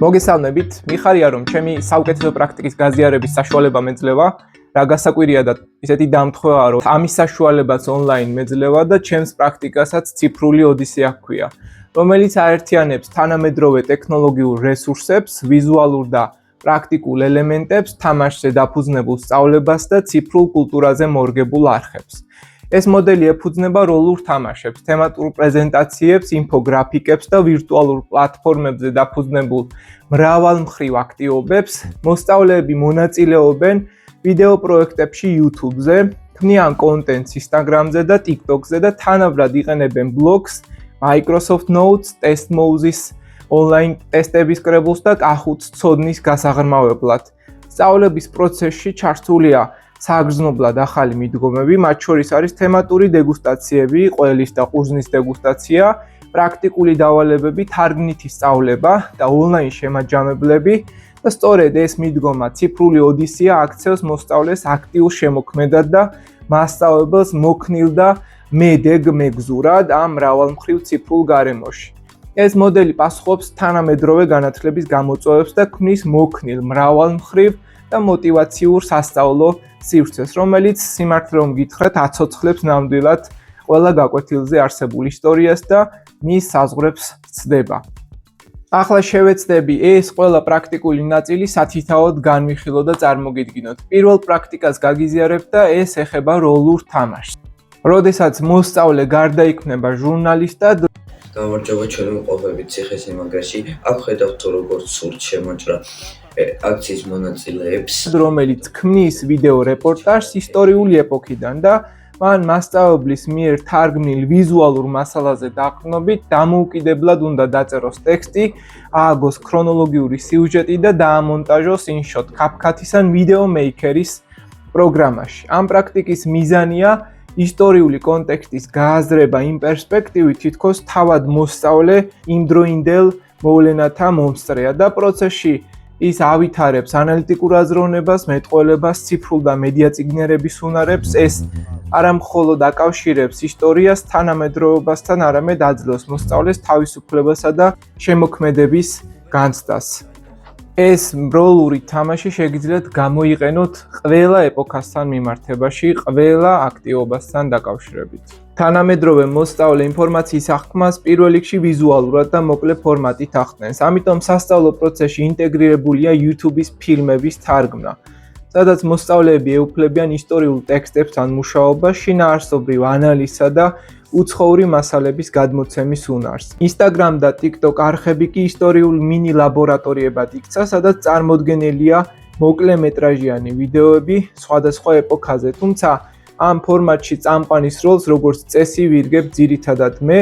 მოგესალმებით, მიხარია რომ ჩემი საუკეთესო პრაქტიკის გაზიარების საშუალება მეძლევა, რა გასაკვირია და ისეთი დამთხოვაა რომ ამის საშუალებაც ონლაინ მეძლევა და ჩემს პრაქტიკასაც ციფრული ოდისეა ჰქვია, რომელიც აერთიანებს თანამედროვე ტექნოლოგიურ რესურსებს, ვიზუალურ და პრაქტიკულ ელემენტებს, თამაშზე დაფუძნებულ სწავლებას და ციფრულ კულტურაზე მორგებულ არხებს. ეს მოდელი ეფუძნება როლურ თამაშებს, თემატურ პრეზენტაციებს, ინფოგრაფიკებს და ვირტუალურ პლატფორმებზე დაფუძნებულ მრავალმხრივ აქტივობებს. მოსწავლეები მონაწილეობენ ვიდეო პროექტებში YouTube-ზე, ქმნიან კონტენტს Instagram-ზე და TikTok-ზე და თანაბრად იყენებენ ბლოგს, Microsoft Notes, TestMouse-ის ონლაინ ტესტების კრებულს და კახუთს ცოდნის გასაღრმავებლად. სწავლების პროცესში ჩართულია საგრძნობლად ახალი მიდგომები, მათ შორის არის თემატური დეგუსტაციები, ყველის და ყურძნის დეგუსტაცია, პრაქტიკული დავალებები, თარგმნითი სწავლება და ონლაინ შემაჯამებლები და სწორედ ეს მიდგომა ციფრული ოდისეა აქცევს მოსწავლეს აქტიურ შემოქმედად და მასწავლებელს მოქნილ და მედეგ მეგზურად ამ მრავალმხრივ ციფრულ გარემოში. ეს მოდელი პასუხობს თანამედროვე განათლების გამოწვევებს და ქმნის მოქნილ მრავალმხრივ და მოტივაციურ სასწავლო სივრცეს, რომელიც სიმართლე რომ გითხრათ, აცოცხლებს ნამდვილად ყველა გაკვეთილზე არსებულ ისტორიას და მის საზღვრებს ცდება. ახლა შევეცდები ეს ყველა პრაქტიკული ნაწილი სათითაოდ განვიხილო და წარმოგიდგინოთ. პირველ პრაქტიკას გაგიზიარებ და ეს ეხება როლურ თამაშს. როდესაც მოსწავლე გარდაიქმნება ჟურნალისტად, გამარჯობა ჩვენი მყოფებით ციხესიმაგრეში, აქ ხედავთ თუ როგორც სურთ შემოჭრა აქციის მონაწილეებს, რომელიც ქმნის ვიდეო რეპორტაჟს ისტორიული ეპოქიდან და მან მასწავლებლის მიერ თარგმნილ ვიზუალურ მასალაზე დაყრდნობით დამოუკიდებლად უნდა დაწეროს ტექსტი, ააგოს ქრონოლოგიური სიუჟეტი და დაამონტაჟოს InShot, CapCut-ის ან Video Maker-ის პროგრამაში. ამ პრაქტიკის მიზანია ისტორიული კონტექსტის გააზრება იმ პერსპექტივით, თითქოს თავად მოსწავლე იმდროინდელ მოვლენათა მომსწრეა და პროცესში ის ავითარებს ანალიტიკურ აზროვნებას, მეტყველებას, ციფრულ და მედია წიგნიერების უნარებს. ეს არა მხოლოდ აკავშირებს ისტორიას თანამედროვეობასთან, არამედ აძლევს მოსწავლეს თავისუფლებასა და შემოქმედების განცდას. ეს როლური თამაში შეგიძლიათ გამოიყენოთ ყველა ეპოქასთან მიმართებაში, ყველა აქტივობასთან დაკავშირებით. თანამედროვე მოსწავლე ინფორმაციის აღქმას პირველ რიგში ვიზუალურად და მოკლე ფორმატით ახდენს. ამიტომ სასწავლო პროცესში ინტეგრირებულია YouTube-ის ფილმების თარგმნა, სადაც მოსწავლეები ეუფლებიან ისტორიულ ტექსტებთან მუშაობას, შინაარსობრივ ანალიზსა და უცხოური მასალების გადმოცემის უნარს. Instagram და TikTok არხები კი ისტორიულ მინი ლაბორატორიებად იქცა, სადაც წარმოდგენილია მოკლემეტრაჟიანი ვიდეოები სხვადასხვა ეპოქაზე, თუმცა ამ ფორმატში წამყვანის როლს როგორც წესი ვირგებ ძირითადად მე,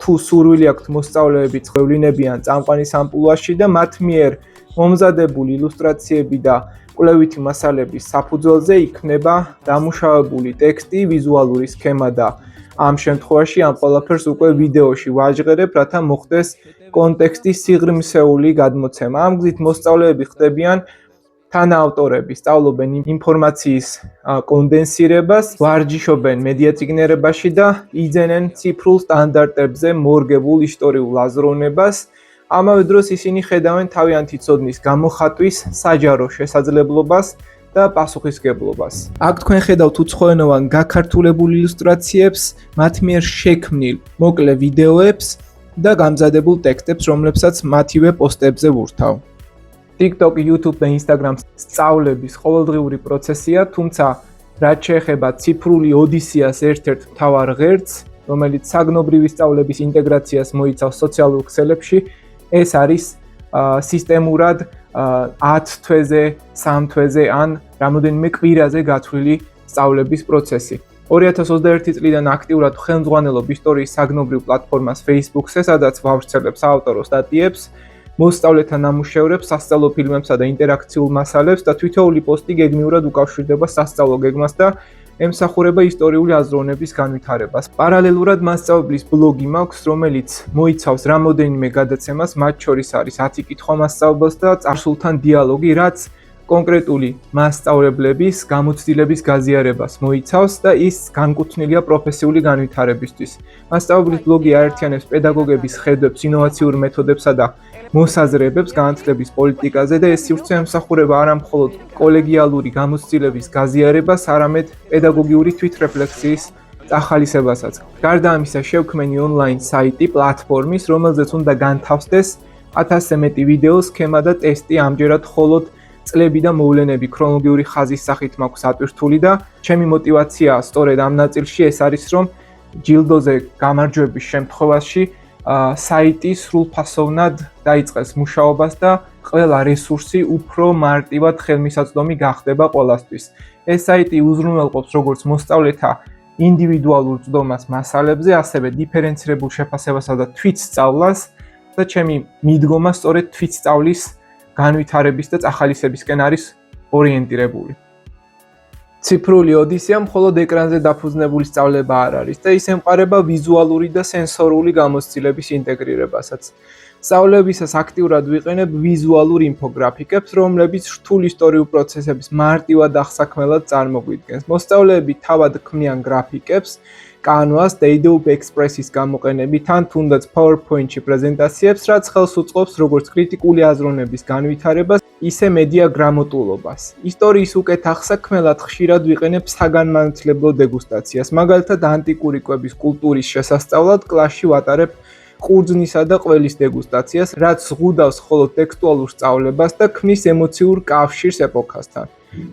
თუ სურვილი აქვთ მოსწავლეები წვევლინებიან წამყვანის ამპლუაში და მათ მიერ მომზადებული ილუსტრაციები და კვლევითი მასალების საფუძველზე იქნება დამუშავებული ტექსტი, ვიზუალური სქემა და ამ შემთხვევაში ამ ყველაფერს უკვე ვიდეოში ვაჟღერებ, რათა მოხდეს კონტექსტის სიღრმისეული გადმოცემა. ამ გზით მოსწავლეები ხდებიან თანაავტორები, სწავლობენ ინფორმაციის კონდენსირებას, ვარჯიშობენ მედია წიგნიერებაში და იძენენ ციფრულ სტანდარტებზე მორგებულ ისტორიულ აზროვნებას. ამავე დროს ისინი ხედავენ თავიანთი ცოდნის გამოხატვის საჯარო შესაძლებლობას და პასუხისგებლობას. აქ თქვენ ხედავთ უცხოენოვან გაქართულებულ ილუსტრაციებს, მათ მიერ შექმნილ მოკლე ვიდეოებს და გამზადებულ ტექსტებს, რომლებსაც მათივე პოსტებზე ვურთავ. TikTok, YouTube და Instagram სწავლების ყოველდღიური პროცესია, თუმცა რაც შეეხება ციფრული ოდისეას ერთ-ერთ მთავარ ღერძს, რომელიც საგნობრივი სწავლების ინტეგრაციას მოიცავს სოციალურ ქსელებში, ეს არის სისტემურად 10 თვეზე, 3 თვეზე ან რამოდენიმე კვირაზე გათვლილი სწავლების პროცესი. 2021 წლიდან აქტიურად ხელმძღვანელობ ისტორიის საგნობრივ პლატფორმას Facebook-ზე, სადაც ვავრცელებ საავტორო სტატიებს, მოსწავლეთა ნამუშევრებს, სასწავლო ფილმებსა და ინტერაქციულ მასალებს და თითოეული პოსტი გეგმიურად უკავშირდება სასწავლო გეგმას და ემსახურება ისტორიული აზროვნების განვითარებას. პარალელურად მასწავლებლის ბლოგი მაქვს, რომელიც მოიცავს რამოდენიმე გადაცემას, მათ შორის არის 10 კითხვა მასწავლებელს და წარსულთან დიალოგი, რაც კონკრეტული მასწავლებლების გამოცდილების გაზიარებას მოიცავს და ის განკუთვნილია პროფესიული განვითარებისთვის. მასწავლებლის ბლოგი აერთიანებს პედაგოგების ხედვებს, ინოვაციურ მეთოდებსა და მოსაზრებებს განათლების პოლიტიკაზე და ეს სივრცე ემსახურება არა მხოლოდ კოლეგიალური გამოცდილების გაზიარებას, არამედ პედაგოგიური თვითრეფლექსიის ახალისებასაც. გარდა ამისა, შევქმენი ონლაინ საიტი პლატფორმის, რომელზეც უნდა განთავსდეს 1000-ზე მეტი ვიდეო, სქემა და ტესტი, ამჯერად მხოლოდ წლები და მოვლენები ქრონოლოგიური ხაზის სახით მაქვს ატვირთული და ჩემი мотиваცია სწორედ ამ ნაწილში ეს არის, რომ ჯილდოზე გამარჯვების შემთხვევაში საიტი სრულფასოვნად დაიწყეს მუშაობას და ყველა რესურსი უფრო მარტივად ხელმისაწვდომი გახდება ყველასთვის. ეს საიტი უზრუნველყოფს როგორც მოსწავლეთა ინდივიდუალურ წვდომას მასალებზე, ასევე დიფერენცირებულ შეფასებასა და თვითსწავლას და ჩემი მიდგომა სწორედ თვითსწავლის განვითარების და წახალისებისკენ არის ორიენტირებული. ციფრული ოდისეა მხოლოდ ეკრანზე დაფუძნებული სწავლება არ არის და ის ემყარება ვიზუალური და სენსორული გამოცდილების ინტეგრირებასაც. სწავლებისას აქტიურად ვიყენებ ვიზუალურ ინფოგრაფიკებს, რომლებიც რთულ ისტორიულ პროცესების მარტივად აღსაქმელად წარმოგვიდგენს. მოსწავლეები თავად ქმნიან გრაფიკებს, Canvas და Adobe Express-ის გამოყენებით ან თუნდაც PowerPoint-ში პრეზენტაციებს, რაც ხელს უწყობს როგორც კრიტიკული აზროვნების განვითარებას, ისე მედია გრამოტულობას. ისტორიის უკეთ აღსაქმელად ხშირად ვიყენებ საგანმანათლებლო დეგუსტაციას, მაგალითად ანტიკური კვების კულტურის შესასწავლად კლასში ვატარებ ყურძნისა და ყველის დეგუსტაციას, რაც ზღუდავს მხოლოდ ტექსტუალურ სწავლებას და ქმნის ემოციურ კავშირს ეპოქასთან.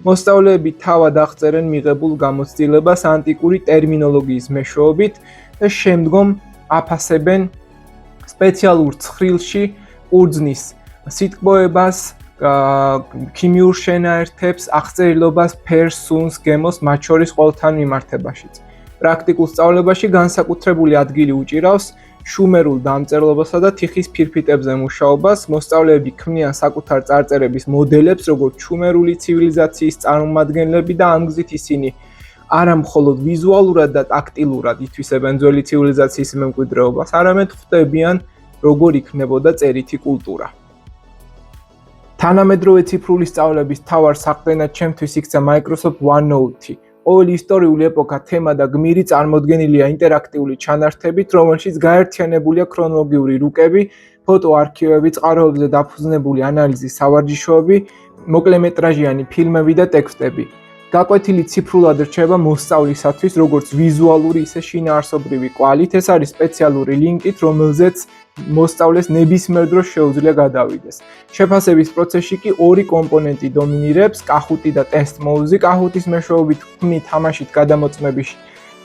მოსწავლეები თავად აღწერენ მიღებულ გამოცდილებას ანტიკური ტერმინოლოგიის მეშვეობით და შემდგომ აფასებენ სპეციალურ ცხრილში ყურძნის სიტყვოებას, ქიმიურ შენაერთებს, აღწერილობას, ფერს, სუნს, გემოს, მათ შორის ყოველთან მიმართებაშიც. პრაქტიკულ სწავლებაში განსაკუთრებული ადგილი უჭირავს შუმერულ დამწერლობასა და თიხის ფირფიტებზე მუშაობას. მოსწავლეები ქმნიან საკუთარ წარწერების მოდელებს, როგორც შუმერული ცივილიზაციის წარმომადგენლები და ამ გზით ისინი არა მხოლოდ ვიზუალურად და ტაქტილურად ითვისებენ ძველი ცივილიზაციის მემკვიდრეობას, არამედ ხვდებიან, როგორ იქნებოდა წერითი კულტურა. თანამედროვე ციფრული სწავლების მთავარ საყრდენად ჩემთვის იქცა Microsoft OneNote. ყოველი ისტორიული ეპოქა, თემა და გმირი წარმოდგენილია ინტერაქტიული ჩანართებით, რომელშიც გაერთიანებულია ქრონოლოგიური რუკები, ფოტოარქივები, წყაროებზე დაფუძნებული ანალიზის სავარჯიშოები, მოკლემეტრაჟიანი ფილმები და ტექსტები. გაკვეთილი ციფრულად რჩება მოსწავლისათვის როგორც ვიზუალური, ისე შინაარსობრივი კვალით. ეს არის სპეციალური ლინკით, რომელზეც მოსწავლეს ნებისმიერ დროს შეუძლია გადავიდეს. შეფასების პროცესში კი ორი კომპონენტი დომინირებს, კაჰუტი და ტესტ მოუზი. კაჰუტის მეშვეობით ვქმნი თამაშით გადამოწმების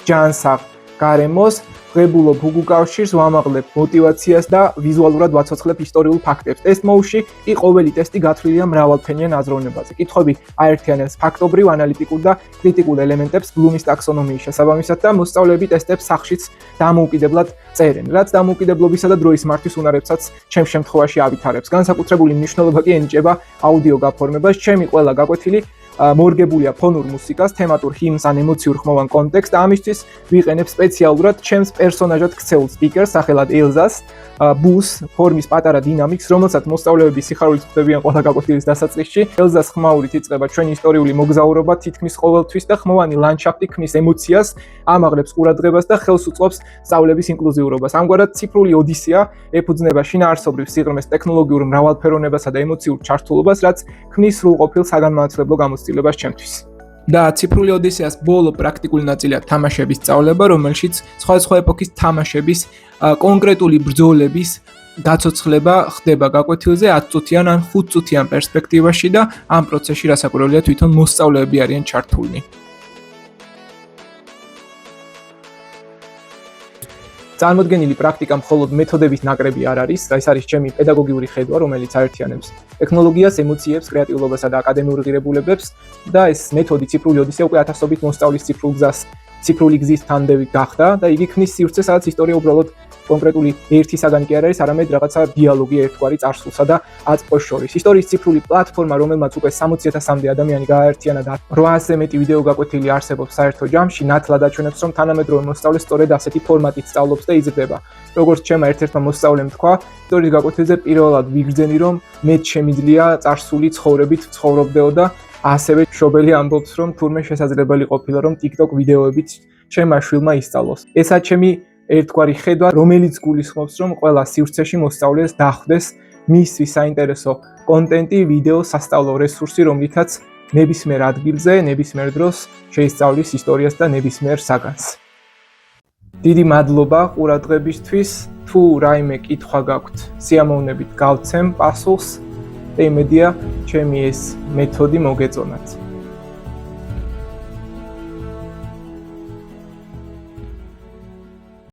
ჯანსაღ გარემოს, ღებულობ უგუკავშირს, ვამაღლებ мотиваციას და ვიზუალურად ვაცოცხლებ ისტორიულ ფაქტებს. ტესტ მოუზში კი ყოველი ტესტი გათვლილია მრავალფენიან აზროვნებაზე. კითხვები აერთიანებს ფაქტობრივ, ანალიტიკურ და კრიტიკულ ელემენტებს ბლუმის ტაქსონომიის შესაბამისად და მოსწავლეები ტესტებს სახშიც დამოუკიდებლად წერენ, რაც დამოუკიდებლობისა და დროის მართვის უნარებსაც ჩემ შემთხვევაში ავითარებს. განსაკუთრებული მნიშვნელობა კი ენიჭება აუდიო გაფორმებას. ჩემი ყველა გაკვეთილი მორგებულია ფონურ მუსიკას, თემატურ ჰიმნს ან ემოციურ ხმოვან კონტექსტს და ამისთვის ვიყენებ სპეციალურად ჩემს პერსონაჟად ქცეულ სპიკერს, სახელად ელზას, ბუს ფორმის პატარა დინამიკს, რომელსაც მოსწავლეები სიხარულით ხვდებიან ყველა გაკვეთილის დასაწყისში. ელზას ხმაურით იწყება ჩვენი ისტორიული მოგზაურობა თითქმის ყოველთვის და ხმოვანი ლანდშაფტი ქმნის ემოციას, ამაღლებს ყურადღებას და ხელს უწყობს სწავლების ინკლუზიურობას. ამგვარად ციფრული ოდისეა ეფუძნება შინაარსობრივ სიღრმეს, ტექნოლოგიურ მრავალფეროვნებასა და ემოციურ ჩართულობას, რაც ქმნის სრულყოფილ საგანმანათლებლო გამოცდილებას ჩემთვის. და ციფრული ოდისეას ბოლო პრაქტიკული ნაწილია თამაშების სწავლება, რომელშიც სხვადასხვა ეპოქის თამაშების კონკრეტული ბრძოლების გაცოცხლება ხდება გაკვეთილზე 10 წუთიან ან 5 წუთიან პერსპექტივაში და ამ პროცესში რასაკვირველია თვითონ მოსწავლეები არიან ჩართულნი. წარმოდგენილი პრაქტიკა მხოლოდ მეთოდების ნაკრები არ არის, ეს არის ჩემი პედაგოგიური ხედვა, რომელიც აერთიანებს ტექნოლოგიას, ემოციებს, კრეატიულობასა და აკადემიურ ღირებულებებს და ეს მეთოდი ციფრული ოდისეა უკვე ათასობით მოსწავლის ციფრულ გზას ციფრული გზის თანდევი გახდა და იგი ქმნის სივრცეს, სადაც ისტორია უბრალოდ კონკრეტული ერთი საგანი კი არ არის, არამედ რაღაცა დიალოგი ერთგვარი წარსულსა და აწმყოს შორის. ისტორიის ციფრული პლატფორმა, რომელმაც უკვე 60,000-მდე ადამიანი გააერთიანა და 800-ზე მეტი ვიდეო გაკვეთილი არსებობს საერთო ჯამში, ნათლად აჩვენებს, რომ თანამედროვე მოსწავლე სწორედ ასეთი ფორმატით სწავლობს და იზრდება. როგორც ჩემმა ერთ-ერთმა მოსწავლემ თქვა, ისტორიის გაკვეთილზე პირველად ვიგრძენი, რომ მეც შემიძლია წარსული ცხოვრებით ვცხოვრობდეო და ასევე მშობელი ამბობს, რომ თურმე შესაძლებელი ყოფილა, რომ TikTok ვიდეოებით ჩემმა შვილმა ისწავლოს. ესაც ჩემი ერთგვარი ხედვა, რომელიც გულისხმობს, რომ ყველა სივრცეში მოსწავლეს დახვდეს მისთვის საინტერესო კონტენტი, ვიდეო, სასწავლო რესურსი, რომლითაც ნებისმიერ ადგილზე, ნებისმიერ დროს შეისწავლის ისტორიას და ნებისმიერ საგანს. დიდი მადლობა ყურადღებისთვის. თუ რაიმე კითხვა გაქვთ, სიამოვნებით გავცემ პასუხს და იმედია, ჩემი ეს მეთოდი მოგეწონათ.